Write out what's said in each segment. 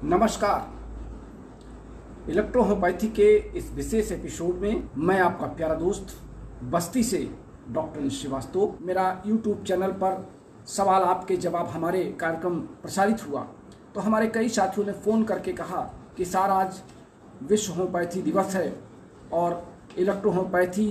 नमस्कार। इलेक्ट्रोहोम्योपैथी के इस विशेष एपिसोड में मैं आपका प्यारा दोस्त बस्ती से डॉक्टर श्रीवास्तव। मेरा यूट्यूब चैनल पर सवाल आपके जवाब हमारे कार्यक्रम प्रसारित हुआ तो हमारे कई साथियों ने फ़ोन करके कहा कि सर आज विश्व होम्योपैथी दिवस है और इलेक्ट्रोहोम्योपैथी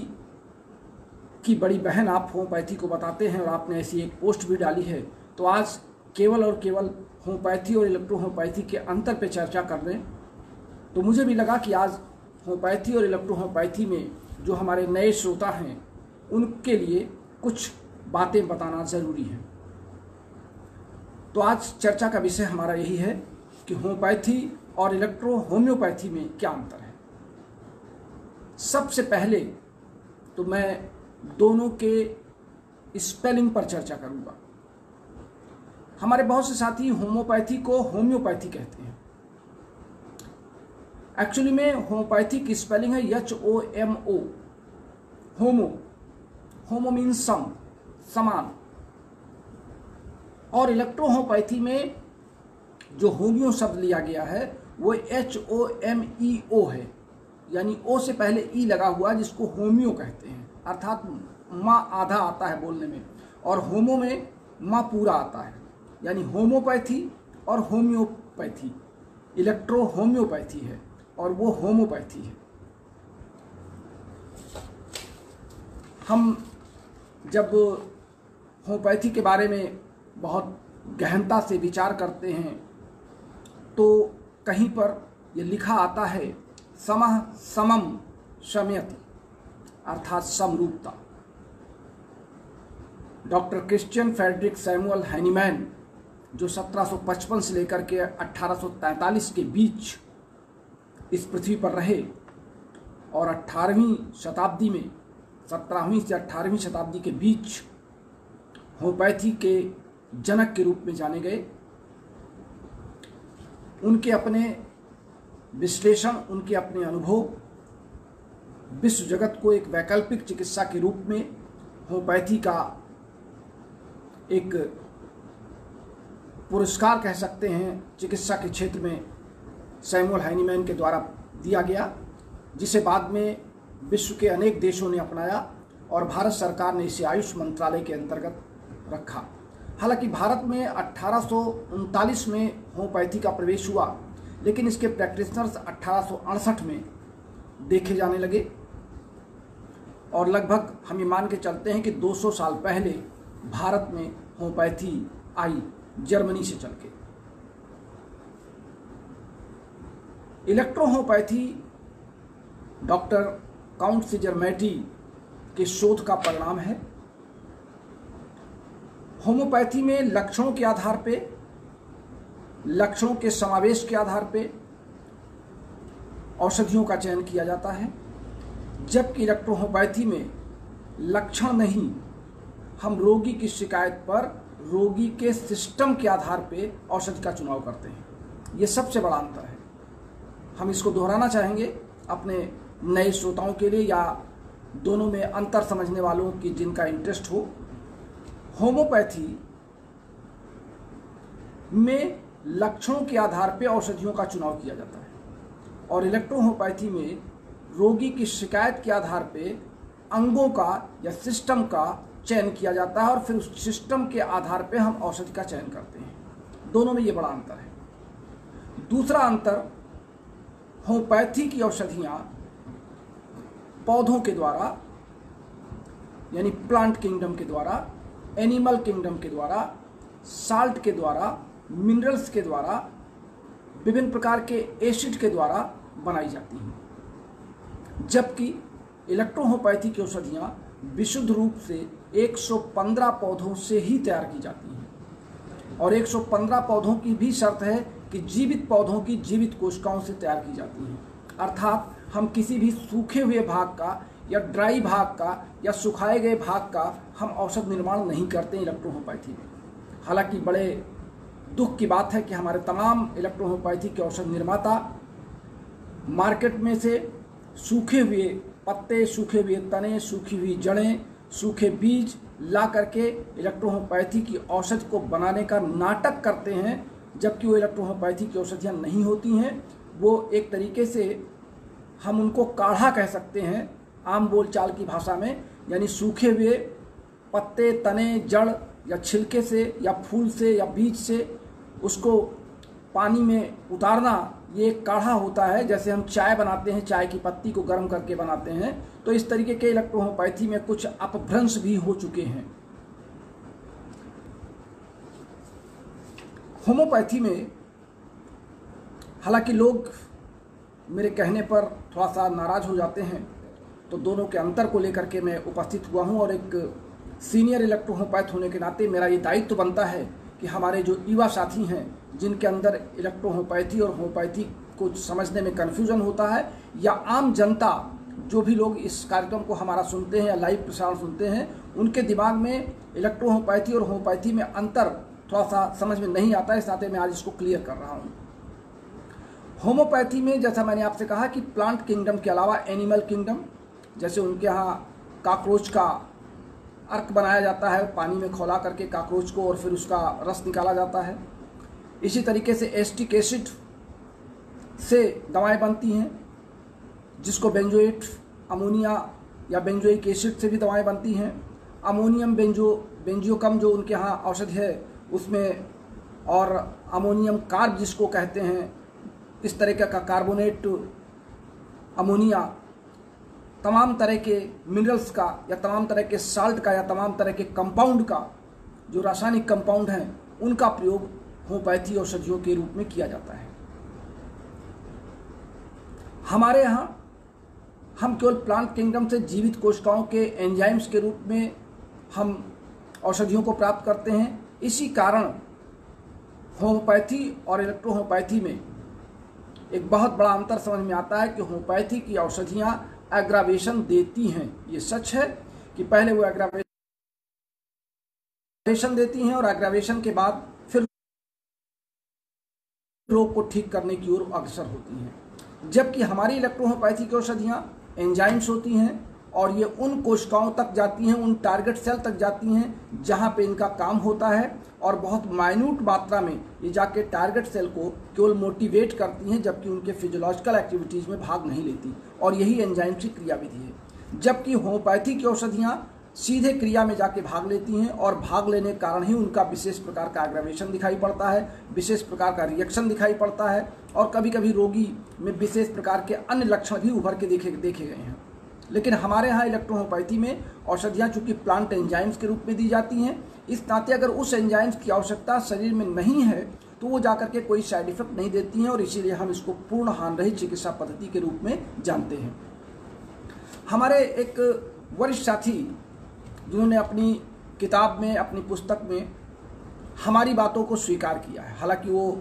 की बड़ी बहन आप होम्योपैथी को बताते हैं और आपने ऐसी एक पोस्ट भी डाली है, तो आज केवल और केवल होम्योपैथी और इलेक्ट्रोहोम्योपैथी के अंतर पे चर्चा कर लें। तो मुझे भी लगा कि आज होम्योपैथी और इलेक्ट्रोहोम्योपैथी में जो हमारे नए श्रोता हैं उनके लिए कुछ बातें बताना ज़रूरी है। तो आज चर्चा का विषय हमारा यही है कि होम्योपैथी और इलेक्ट्रोहोम्योपैथी में क्या अंतर है। सबसे पहले तो मैं दोनों के स्पेलिंग पर चर्चा करूंगा। हमारे बहुत से साथी होम्योपैथी को होम्योपैथी कहते हैं। एक्चुअली में होम्योपैथी की स्पेलिंग है HOMO। होमो मीन्स सम, समान। और इलेक्ट्रोहोम्योपैथी में जो होम्यो शब्द लिया गया है वो HOMEO है, यानी ओ से पहले ई लगा हुआ जिसको होम्यो कहते हैं, अर्थात माँ आधा आता है बोलने में, और होमो में माँ पूरा आता है, यानी होम्योपैथी और होम्योपैथी। इलेक्ट्रोहोम्योपैथी है और वो होम्योपैथी है। हम जब होम्योपैथी के बारे में बहुत गहनता से विचार करते हैं तो कहीं पर ये लिखा आता है समः समम शमयति, अर्थात समरूपता। Doctor Christian Friedrich Samuel Hahnemann जो 1755 से लेकर के 1843 के बीच इस पृथ्वी पर रहे और 18वीं शताब्दी में 17वीं से 18वीं शताब्दी के बीच होम्योपैथी के जनक के रूप में जाने गए। उनके अपने विश्लेषण, उनके अपने अनुभव विश्व जगत को एक वैकल्पिक चिकित्सा के रूप में होम्योपैथी का एक पुरस्कार कह सकते हैं चिकित्सा के क्षेत्र में सैमुअल हैनीमैन के द्वारा दिया गया, जिसे बाद में विश्व के अनेक देशों ने अपनाया और भारत सरकार ने इसे आयुष मंत्रालय के अंतर्गत रखा। हालांकि भारत में 1839 में होम्योपैथी का प्रवेश हुआ, लेकिन इसके प्रैक्टिशनर्स 1868 में देखे जाने लगे और लगभग हम ये मान के चलते हैं कि 200 साल पहले भारत में होम्योपैथी आई, जर्मनी से चल के। इलेक्ट्रोहोम्योपैथी डॉक्टर काउंट सीजर मैटी के शोध का परिणाम है। होम्योपैथी में लक्षणों के आधार पे, लक्षणों के समावेश के आधार पे औषधियों का चयन किया जाता है, जबकि इलेक्ट्रोहोम्योपैथी में लक्षण नहीं, हम रोगी की शिकायत पर रोगी के सिस्टम के आधार पे औषधि का चुनाव करते हैं। ये सबसे बड़ा अंतर है। हम इसको दोहराना चाहेंगे अपने नए श्रोताओं के लिए या दोनों में अंतर समझने वालों की जिनका इंटरेस्ट हो। होम्योपैथी में लक्षणों के आधार पे औषधियों का चुनाव किया जाता है और इलेक्ट्रोहोम्योपैथी में रोगी की शिकायत के आधार पे अंगों का या सिस्टम का चयन किया जाता है और फिर उस सिस्टम के आधार पे हम औषधि का चयन करते हैं। दोनों में ये बड़ा अंतर है। दूसरा अंतर, होम्योपैथी की औषधियाँ पौधों के द्वारा यानी प्लांट किंगडम के द्वारा, एनिमल किंगडम के द्वारा, साल्ट के द्वारा, मिनरल्स के द्वारा, विभिन्न प्रकार के एसिड के द्वारा बनाई जाती हैं, जबकि इलेक्ट्रोहोम्योपैथी की औषधियाँ विशुद्ध रूप से 115 पौधों से ही तैयार की जाती हैं और 115 पौधों की भी शर्त है कि जीवित पौधों की जीवित कोशिकाओं से तैयार की जाती हैं। अर्थात हम किसी भी सूखे हुए भाग का या ड्राई भाग का या सुखाए गए भाग का हम औषध निर्माण नहीं करते इलेक्ट्रोहोम्योपैथी में। हालांकि बड़े दुख की बात है कि हमारे तमाम इलेक्ट्रोहोम्योपैथी के औषध निर्माता मार्केट में से सूखे हुए पत्ते, सूखे हुए तने, सूखी हुई जड़ें, सूखे बीज ला करके इलेक्ट्रोहोम्योपैथी की औषधि को बनाने का नाटक करते हैं जबकि वो इलेक्ट्रोहोम्योपैथी की औषधियाँ नहीं होती हैं। वो एक तरीके से हम उनको काढ़ा कह सकते हैं आम बोलचाल की भाषा में, यानी सूखे हुए पत्ते, तने, जड़ या छिलके से या फूल से या बीज से उसको पानी में उतारना, ये एक काढ़ा होता है। जैसे हम चाय बनाते हैं, चाय की पत्ती को गर्म करके बनाते हैं, तो इस तरीके के इलेक्ट्रोहोम्योपैथी में कुछ अपभ्रंश भी हो चुके हैं। होम्योपैथी में हालांकि लोग मेरे कहने पर थोड़ा सा नाराज हो जाते हैं, तो दोनों के अंतर को लेकर के मैं उपस्थित हुआ हूं और एक सीनियर इलेक्ट्रोहोम्योपैथ होने के नाते मेरा ये दायित्व बनता है कि हमारे जो युवा साथी हैं जिनके अंदर इलेक्ट्रोहोम्योपैथी और होम्योपैथी को समझने में कन्फ्यूजन होता है, या आम जनता जो भी लोग इस कार्यक्रम को हमारा सुनते हैं या लाइव प्रसारण सुनते हैं, उनके दिमाग में इलेक्ट्रोहोम्योपैथी और होम्योपैथी में अंतर थोड़ा सा समझ में नहीं आता है। इस नाते मैं आज इसको क्लियर कर रहा हूँ। होम्योपैथी में जैसा मैंने आपसे कहा कि प्लांट किंगडम के अलावा एनिमल किंगडम, जैसे उनके यहाँ काकरोच का अर्क बनाया जाता है, पानी में खौला करके काकरोच को और फिर उसका रस निकाला जाता है। इसी तरीके से एस्टिक एसिड से दवाएं बनती हैं, जिसको बेंजोएट, अमोनिया या बेंजोइक एसिड से भी दवाएं बनती हैं। अमोनियम बेंजियोकम जो उनके यहाँ औषधि है उसमें, और अमोनियम कार्ब जिसको कहते हैं, इस तरह का कार्बोनेट अमोनिया, तमाम तरह के मिनरल्स का या तमाम तरह के साल्ट का या तमाम तरह के कंपाउंड का, जो रासायनिक कंपाउंड हैं, उनका प्रयोग होम्योपैथी औषधियों के रूप में किया जाता है। हमारे यहाँ हम केवल प्लांट किंगडम से जीवित कोशिकाओं के एंजाइम्स के रूप में हम औषधियों को प्राप्त करते हैं। इसी कारण होम्योपैथी और इलेक्ट्रोहोम्योपैथी में एक बहुत बड़ा अंतर समझ में आता है कि होम्योपैथी की औषधियाँ एग्रावेशन देती हैं। ये सच है कि पहले वो एग्रावेशन देती हैं और एग्रावेशन के बाद फिर रोग को ठीक करने की ओर अग्रसर होती हैं, जबकि हमारी इलेक्ट्रोहोम्योपैथी की औषधियाँ एंजाइम्स होती हैं और ये उन कोशिकाओं तक जाती हैं, उन टारगेट सेल तक जाती हैं जहाँ पे इनका काम होता है, और बहुत माइन्यूट मात्रा में ये जाके टारगेट सेल को केवल मोटिवेट करती हैं, जबकि उनके फिजियोलॉजिकल एक्टिविटीज़ में भाग नहीं लेती। और यही एंजाइम की क्रियाविधि है। जबकि होम्योपैथी की औषधियाँ सीधे क्रिया में जाके भाग लेती हैं और भाग लेने के कारण ही उनका विशेष प्रकार का एग्रावेशन दिखाई पड़ता है, विशेष प्रकार का रिएक्शन दिखाई पड़ता है, और कभी कभी रोगी में विशेष प्रकार के अन्य लक्षण भी उभर के देखे गए हैं। लेकिन हमारे यहाँ इलेक्ट्रोहोम्योपैथी में औषधियाँ चूँकि प्लांट एंजाइम्स के रूप में दी जाती हैं, इस नाते अगर उस एंजाइम्स की आवश्यकता शरीर में नहीं है तो वो जाकर के कोई साइड इफेक्ट नहीं देती हैं, और इसीलिए हम इसको पूर्ण हानिरहित चिकित्सा पद्धति के रूप में जानते हैं। हमारे एक वरिष्ठ साथी जिन्होंने अपनी किताब में, अपनी पुस्तक में हमारी बातों को स्वीकार किया है, हालांकि वो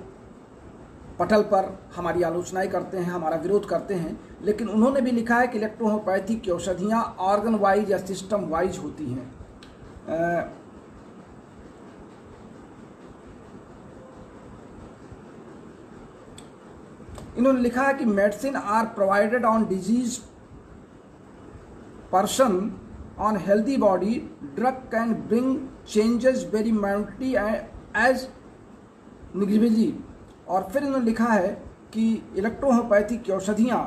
पटल पर हमारी आलोचनाएं करते हैं, हमारा विरोध करते हैं, लेकिन उन्होंने भी लिखा है कि इलेक्ट्रोहोम्योपैथी की औषधियाँ ऑर्गन वाइज या सिस्टम वाइज होती हैं। इन्होंने लिखा है कि medicine are provided on disease person on healthy body, drug can bring changes very minutely as negligibly. और फिर इन्होंने लिखा है कि इलेक्ट्रोहोम्योपैथी की औषधियाँ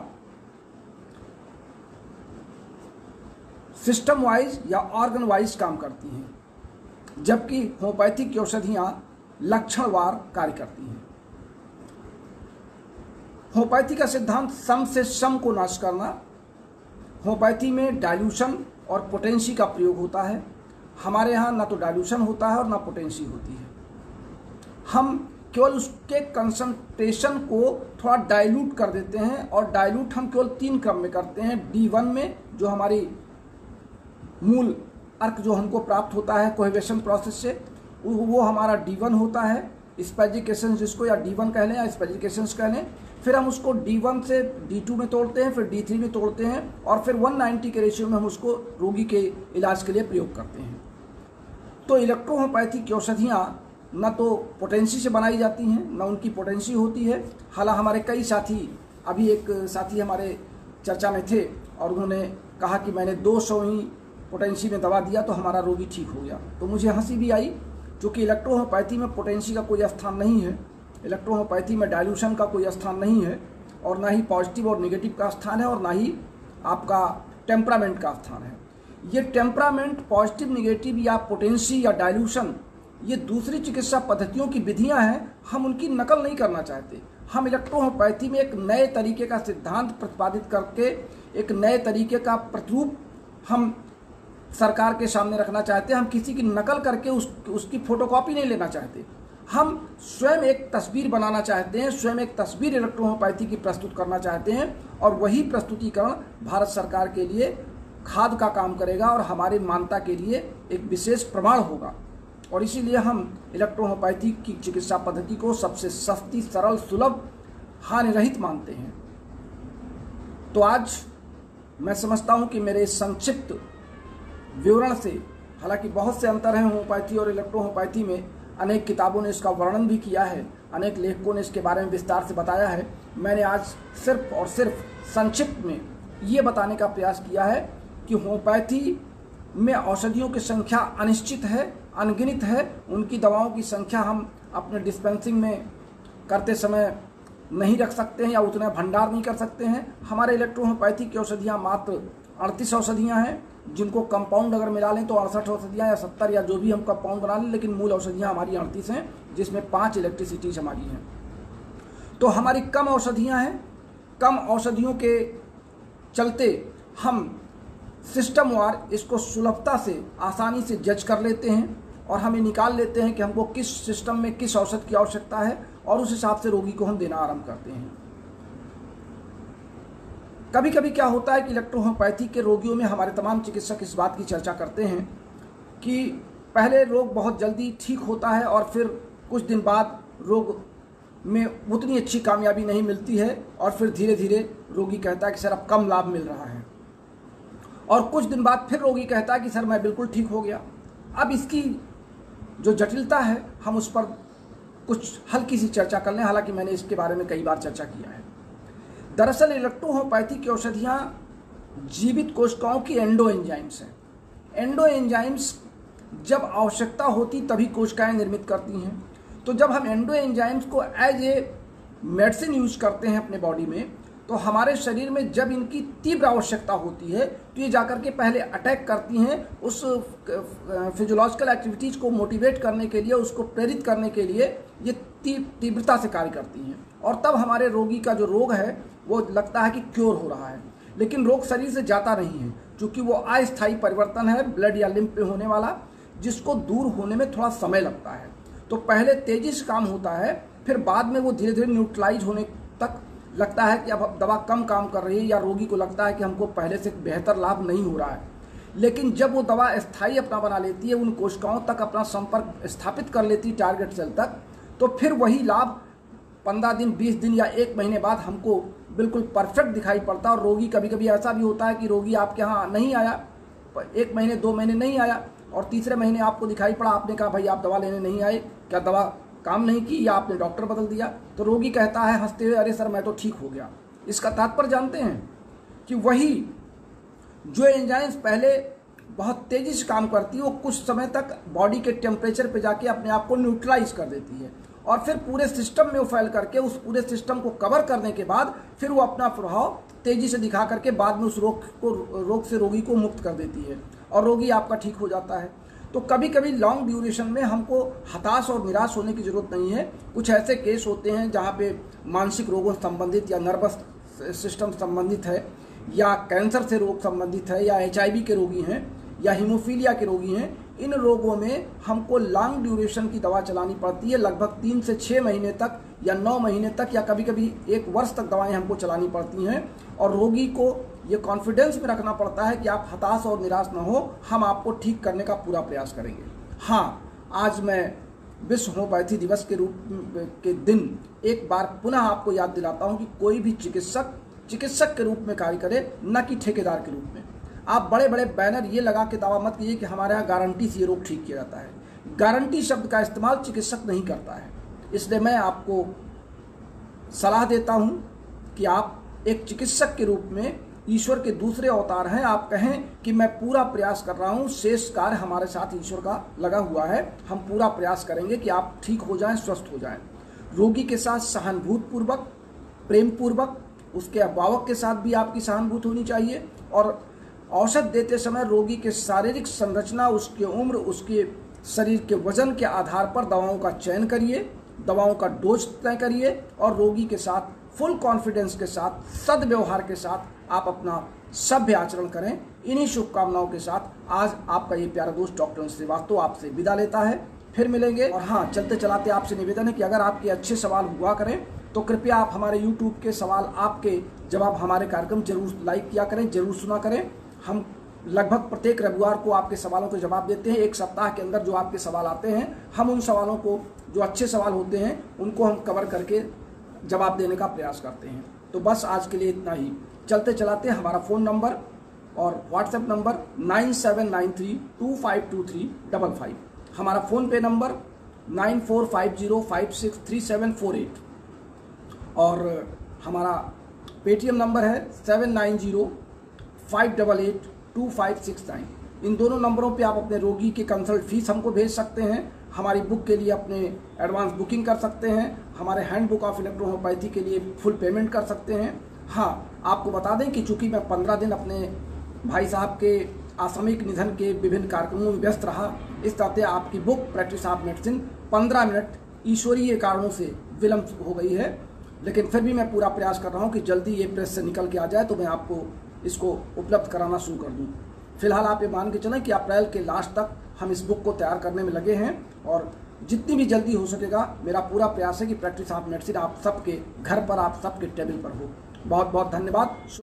सिस्टम वाइज या ऑर्गन वाइज काम करती हैं, जबकि होम्योपैथी की औषधियाँ लक्षणवार कार्य करती हैं। होम्योपैथी का सिद्धांत सम से सम को नाश करना। होम्योपैथी में डाइल्यूशन और पोटेंसी का प्रयोग होता है। हमारे यहाँ ना तो डाइल्यूशन होता है और ना पोटेंसी होती है। हम केवल उसके कंसंट्रेशन को थोड़ा डाइल्यूट कर देते हैं, और डाइल्यूट हम केवल 3 क्रम में करते हैं। D1 में जो हमारी मूल अर्क जो हमको प्राप्त होता है कोहेवेशन प्रोसेस से, वो हमारा D1 होता है, स्पेजिकेशन जिसको या D1 कह लें या स्पेजिकेशंस कह लें। फिर हम उसको D1 से D2 में तोड़ते हैं, फिर D3 में तोड़ते हैं, और फिर 190 के रेशियो में हम उसको रोगी के इलाज के लिए प्रयोग करते हैं। तो इलेक्ट्रोहोम्योपैथी की औषधियाँ न तो पोटेंसी से बनाई जाती हैं, न उनकी पोटेंसी होती है। हालांकि हमारे कई साथी, अभी एक साथी हमारे चर्चा में थे और उन्होंने कहा कि मैंने 200 ही पोटेंसी में दवा दिया तो हमारा रोगी ठीक हो गया। तो मुझे हंसी भी आई, क्योंकि इलेक्ट्रोहोम्योपैथी में पोटेंसी का कोई स्थान नहीं है। इलेक्ट्रोहोम्योपैथी में डाइल्यूशन का कोई स्थान नहीं है, और ना ही पॉजिटिव और नेगेटिव का स्थान है, और ना ही आपका टेम्परामेंट का स्थान है। ये टेम्परामेंट, पॉजिटिव, नेगेटिव या पोटेंसी या डाइल्यूशन, ये दूसरी चिकित्सा पद्धतियों की विधियां हैं, हम उनकी नकल नहीं करना चाहते। हम इलेक्ट्रोहोम्योपैथी में एक नए तरीके का सिद्धांत प्रतिपादित करके एक नए तरीके का प्रतिरूप हम सरकार के सामने रखना चाहते हैं। हम किसी की नकल करके उसकी फोटोकॉपी नहीं लेना चाहते। हम स्वयं एक तस्वीर बनाना चाहते हैं, स्वयं एक तस्वीर इलेक्ट्रोहोम्योपैथी की प्रस्तुत करना चाहते हैं, और वही प्रस्तुतिकरण भारत सरकार के लिए खाद का काम करेगा और हमारी मान्यता के लिए एक विशेष प्रमाण होगा। और इसीलिए हम इलेक्ट्रोहोम्योपैथी की चिकित्सा पद्धति को सबसे सस्ती, सरल, सुलभ, हानि रहित मानते हैं। तो आज मैं समझता हूं कि मेरे संक्षिप्त विवरण से, हालांकि बहुत से अंतर हैं होम्योपैथी और इलेक्ट्रोहोम्योपैथी में, अनेक किताबों ने इसका वर्णन भी किया है, अनेक लेखकों ने इसके बारे में विस्तार से बताया है। मैंने आज सिर्फ और सिर्फ संक्षिप्त में ये बताने का प्रयास किया है कि होम्योपैथी में औषधियों की संख्या अनिश्चित है, अनगिनत है। उनकी दवाओं की संख्या हम अपने डिस्पेंसिंग में करते समय नहीं रख सकते हैं या उतना भंडार नहीं कर सकते हैं। हमारे इलेक्ट्रोहोम्योपैथी की औषधियाँ मात्र 38 औषधियाँ हैं, जिनको कंपाउंड अगर मिला लें तो 68 औषधियाँ या 70 या जो भी हम कंपाउंड बना लें, लेकिन मूल औषधियाँ हमारी 38 हैं, जिसमें 5 इलेक्ट्रिसिटीज हमारी हैं। तो हमारी कम औषधियाँ हैं। कम औषधियों के चलते हम सिस्टम वार इसको सुलभता से, आसानी से जज कर लेते हैं, और हमें निकाल लेते हैं कि हमको किस सिस्टम में किस औषध की आवश्यकता है, और उस हिसाब से रोगी को हम देना आरंभ करते हैं। कभी कभी क्या होता है कि इलेक्ट्रोहोम्योपैथी के रोगियों में हमारे तमाम चिकित्सक इस बात की चर्चा करते हैं कि पहले रोग बहुत जल्दी ठीक होता है और फिर कुछ दिन बाद रोग में उतनी अच्छी कामयाबी नहीं मिलती है, और फिर धीरे धीरे रोगी कहता है कि सर अब कम लाभ मिल रहा है, और कुछ दिन बाद फिर रोगी कहता है कि सर मैं बिल्कुल ठीक हो गया। अब इसकी जो जटिलता है, हम उस पर कुछ हल्की सी चर्चा कर लें, हालांकि मैंने इसके बारे में कई बार चर्चा किया है। दरअसल इलेक्ट्रोहोम्योपैथी की औषधियाँ जीवित कोशिकाओं की एंडो एंजाइम्स हैं। एंडो एंजाइम्स जब आवश्यकता होती तभी कोशिकाएं निर्मित करती हैं। तो जब हम एंडो एंजाइम्स को एज ए मेडिसिन यूज करते हैं अपने बॉडी में, तो हमारे शरीर में जब इनकी तीव्र आवश्यकता होती है तो ये जाकर के पहले अटैक करती हैं, उस फिजियोलॉजिकल एक्टिविटीज़ को मोटिवेट करने के लिए, उसको प्रेरित करने के लिए ये तीव्रता से कार्य करती हैं, और तब हमारे रोगी का जो रोग है वो लगता है कि क्योर हो रहा है। लेकिन रोग शरीर से जाता नहीं है, क्योंकि वो अस्थायी परिवर्तन है ब्लड या लिम्फ पे होने वाला, जिसको दूर होने में थोड़ा समय लगता है। तो पहले तेजी से काम होता है, फिर बाद में वो धीरे धीरे न्यूट्रलाइज होने तक लगता है कि अब दवा कम काम कर रही है, या रोगी को लगता है कि हमको पहले से बेहतर लाभ नहीं हो रहा है। लेकिन जब वो दवा स्थायी अपना बना लेती है, उन कोशिकाओं तक अपना संपर्क स्थापित कर लेती है टारगेट सेल तक, तो फिर वही लाभ 15 दिन, 20 दिन या 1 महीने बाद हमको बिल्कुल परफेक्ट दिखाई पड़ता है। और रोगी, कभी कभी ऐसा भी होता है कि रोगी आपके यहाँ नहीं आया, 1 महीने 2 महीने नहीं आया, और तीसरे महीने आपको दिखाई पड़ा, आपने कहा भाई आप दवा लेने नहीं आए, क्या दवा काम नहीं की या आपने डॉक्टर बदल दिया? तो रोगी कहता है हंसते हुए, अरे सर मैं तो ठीक हो गया। इसका तात्पर्य जानते हैं कि वही जो एंजाइम्स पहले बहुत तेजी से काम करती है, वो कुछ समय तक बॉडी के टेम्परेचर पे जाके अपने आप को न्यूट्रलाइज कर देती है, और फिर पूरे सिस्टम में वो फैल करके उस पूरे सिस्टम को कवर करने के बाद फिर वो अपना प्रभाव तेजी से दिखा करके बाद में उस रोग से रोगी को मुक्त कर देती है, और रोगी आपका ठीक हो जाता है। तो कभी कभी लॉन्ग ड्यूरेशन में हमको हताश और निराश होने की ज़रूरत नहीं है। कुछ ऐसे केस होते हैं जहाँ पे मानसिक रोगों से संबंधित या नर्वस सिस्टम संबंधित है, या कैंसर से रोग संबंधित है, या HIV के रोगी हैं, या हीमोफीलिया के रोगी हैं। इन रोगों में हमको लॉन्ग ड्यूरेशन की दवा चलानी पड़ती है, लगभग 3 से 6 महीने तक या 9 महीने तक, या कभी कभी 1 वर्ष तक दवाएं हमको चलानी पड़ती हैं। और रोगी को ये कॉन्फिडेंस में रखना पड़ता है कि आप हताश और निराश न हो, हम आपको ठीक करने का पूरा प्रयास करेंगे। हाँ, आज मैं विश्व होम्योपैथी दिवस के दिन एक बार पुनः आपको याद दिलाता हूँ कि कोई भी चिकित्सक के रूप में कार्य करे, न कि ठेकेदार के रूप में। आप बड़े बड़े बैनर ये लगा के दावा मत कीजिए कि हमारे यहाँ गारंटी से ये रोग ठीक किया जाता है। गारंटी शब्द का इस्तेमाल चिकित्सक नहीं करता है। इसलिए मैं आपको सलाह देता हूँ कि आप एक चिकित्सक के रूप में ईश्वर के दूसरे अवतार हैं। आप कहें कि मैं पूरा प्रयास कर रहा हूँ, शेष कार्य हमारे साथ ईश्वर का लगा हुआ है, हम पूरा प्रयास करेंगे कि आप ठीक हो जाएं, स्वस्थ हो जाएं। रोगी के साथ सहानुभूतिपूर्वक, प्रेम पूर्वक, उसके अभिभावक के साथ भी आपकी सहानुभूति होनी चाहिए। और औषध देते समय रोगी के शारीरिक संरचना, उसकी उम्र, उसके शरीर के वजन के आधार पर दवाओं का चयन करिए, दवाओं का डोज तय करिए और रोगी के साथ फुल कॉन्फिडेंस के साथ, सद्व्यवहार के साथ आप अपना सभ्य आचरण करें। इन्हीं शुभकामनाओं के साथ आज आपका ये प्यारा दोस्त डॉक्टर श्रीवास्तव आपसे विदा लेता है। फिर मिलेंगे। और हाँ, चलते चलाते आपसे निवेदन है कि अगर आपके अच्छे सवाल हुआ करें तो कृपया आप हमारे YouTube के सवाल आपके जवाब हमारे कार्यक्रम जरूर लाइक किया करें, जरूर सुना करें। हम लगभग प्रत्येक रविवार को आपके सवालों के जवाब देते हैं। एक सप्ताह के अंदर जो आपके सवाल आते हैं, हम उन सवालों को, जो अच्छे सवाल होते हैं, उनको हम कवर करके जवाब देने का प्रयास करते हैं। तो बस आज के लिए इतना ही। चलते चलाते हमारा फ़ोन नंबर और व्हाट्सएप नंबर 9793252355, हमारा फ़ोन पे नंबर 9450563748 और हमारा पेटीएम नंबर है 7905882569। इन दोनों नंबरों पे आप अपने रोगी की कंसल्ट फीस हमको भेज सकते हैं, हमारी बुक के लिए अपने एडवांस बुकिंग कर सकते हैं, हमारे हैंडबुक ऑफ इलेक्ट्रो होम्योपैथी के लिए फुल पेमेंट कर सकते हैं। हाँ, आपको बता दें कि चूंकि मैं 15 दिन अपने भाई साहब के आसामिक निधन के विभिन्न कार्यक्रमों में व्यस्त रहा, इस तरह आपकी book practice of medicine 15 minute ईश्वरीय कारणों से विलम्ब हो गई है, लेकिन फिर भी मैं पूरा प्रयास कर रहा हूँ कि जल्दी ये प्रेस से निकल के आ जाए तो मैं आपको इसको उपलब्ध कराना शुरू कर दूँ। फिलहाल आप ये मान के चलें कि अप्रैल के लास्ट तक हम इस बुक को तैयार करने में लगे हैं और जितनी भी जल्दी हो सकेगा मेरा पूरा प्रयास है कि प्रैक्टिस ऑफ मेडिसिन आप सबके घर पर, आप सबके टेबल पर हो। बहुत बहुत धन्यवाद।